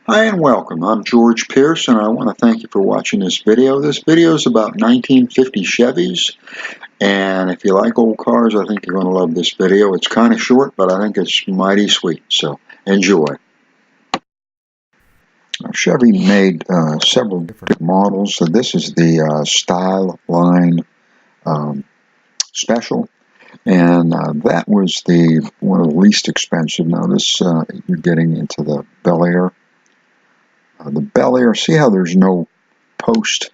Hi and welcome. I'm George Pierce and I want to thank you for watching this video. This video is about 1950 Chevys, and if you like old cars, I think you're going to love this video. It's kind of short, but I think it's mighty sweet, so enjoy. Chevy made several different models. So this is the Style Line Special, and that was the one of the least expensive. Now this you're getting into the Bel Air. The Bel Air, see how there's no post?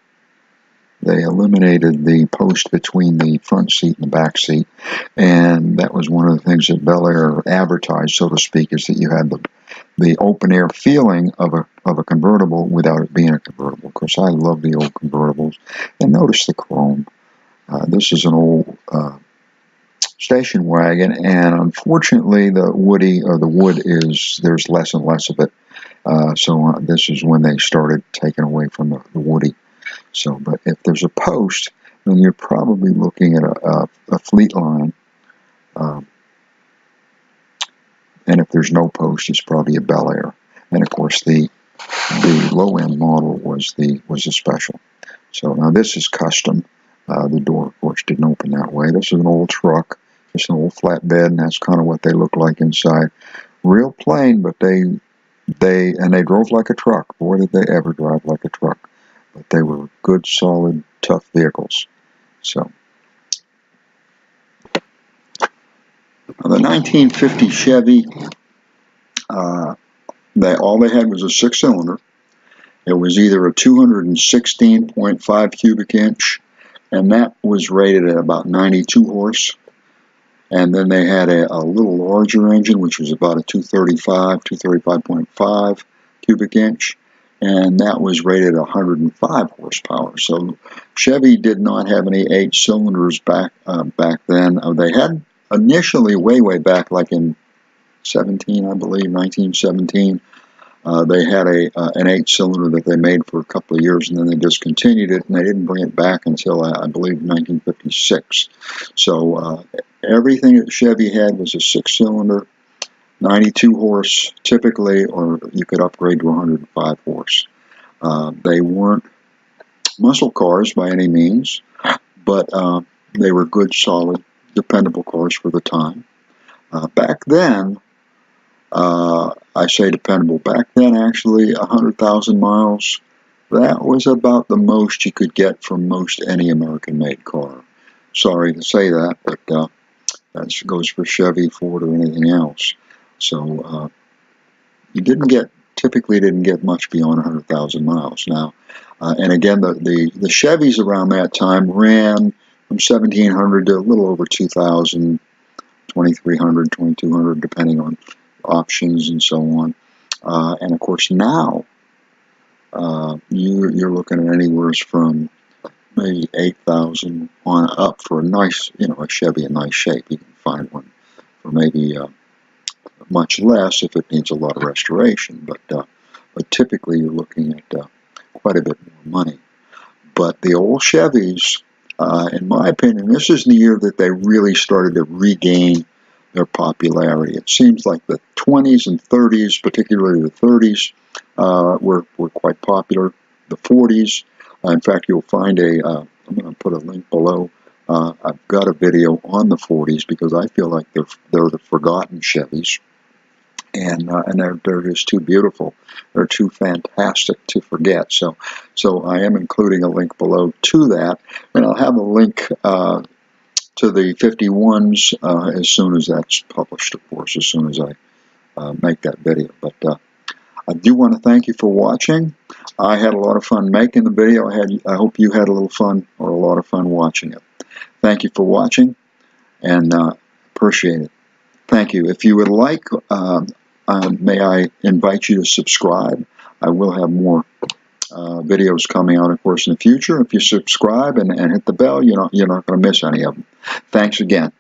They eliminated the post between the front seat and the back seat, and that was one of the things that Bel Air advertised, so to speak, is that you had the open air feeling of a convertible without it being a convertible. Of course, I love the old convertibles. And notice the chrome. This is an old station wagon, and unfortunately, the wood is, there's less and less of it. So this is when they started taking away from the woody. So, but if there's a post, then you're probably looking at a Fleet Line. And if there's no post, it's probably a Bel Air. And of course, the low end model was the Special. So now this is custom. The door, of course, didn't open that way. This is an old truck, just an old flatbed, and that's kind of what they look like inside. Real plain, but they drove like a truck. Boy, did they ever drive like a truck. But they were good, solid, tough vehicles. So, the 1950 Chevy, all they had was a 6-cylinder. It was either a 216.5 cubic inch, and that was rated at about 92 horse. And then they had a little larger engine, which was about a 235.5 cubic inch, and that was rated 105 horsepower. So Chevy did not have any 8 cylinders back then. They had initially way back, like in 1917. They had an 8-cylinder that they made for a couple of years, and then they discontinued it, and they didn't bring it back until I believe 1956. So everything that Chevy had was a 6-cylinder, 92 horse typically, or you could upgrade to 105 horse. They weren't muscle cars by any means, but they were good, solid, dependable cars for the time. Back then, I say dependable. Back then, actually, 100,000 miles, that was about the most you could get from most any American-made car. Sorry to say that, but that goes for Chevy, Ford, or anything else. So you typically didn't get much beyond 100,000 miles. Now, and again, the Chevys around that time ran from 1,700 to a little over 2,000, 2,300, 2,200, depending on options and so on. And of course now you're looking at anywhere from maybe 8,000 on up for a nice, a Chevy in nice shape. You can find one for maybe much less if it needs a lot of restoration, but typically you're looking at quite a bit more money. But the old Chevys, in my opinion, this is the year that they really started to regain their popularity. It seems like the 20s and 30s, particularly the 30s, were quite popular. The 40s, in fact, you'll find I'm going to put a link below. I've got a video on the 40s because I feel like they're the forgotten Chevys, and they're just too beautiful. They're too fantastic to forget. So I am including a link below to that, and I'll have a link to the 51s as soon as that's published, of course, as soon as I make that video. But I do want to thank you for watching. I had a lot of fun making the video. I hope you had a little fun or a lot of fun watching it. Thank you for watching, and appreciate it. Thank you. If you would like, may I invite you to subscribe. I will have more videos coming out, of course, in the future. If you subscribe and hit the bell, you're not going to miss any of them. Thanks again.